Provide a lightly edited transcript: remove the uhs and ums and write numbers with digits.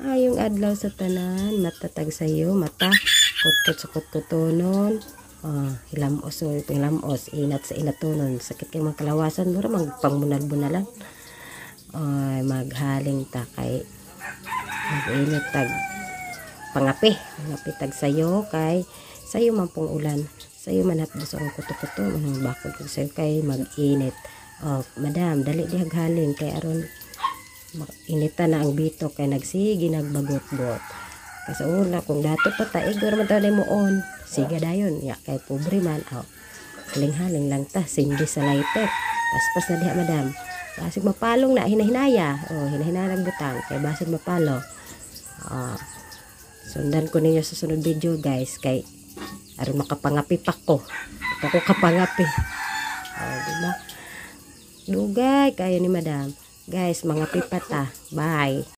Ayong adlaw sa tanan, matatag sayo, mata, kutkot sa kutkutonon, hilamos o hilamos, inat sa inatonon, sakit kay mga kalawasan, mura magpangbunal-bunalan. Maghaling ta kay mag-init tag pangapi tag sayo kay sayo man pong ulan, sayo man hatbos ang kuto-kuto, manang bakod kag sayo kay mag-init. Madam, dali di haghaling kay aron inita na ang bito kay nagsige nagbagot-bot. Kasi una kung dato pa ta igor man ta mo on. Sige dayon ya kay pobre man. Haling-haling lang ta sindi sa lighter. Paspas na diha madam. Basig mapalong na hinahinaya. Hinahinaya ng butang kay basig mapalo. Sundan ko ninyo sa sunod video guys kay aron makapangapi pa ko. Ito ko kapangapi. Diba? Dugay kayo ni madam. Guys, mga pipata. Bye.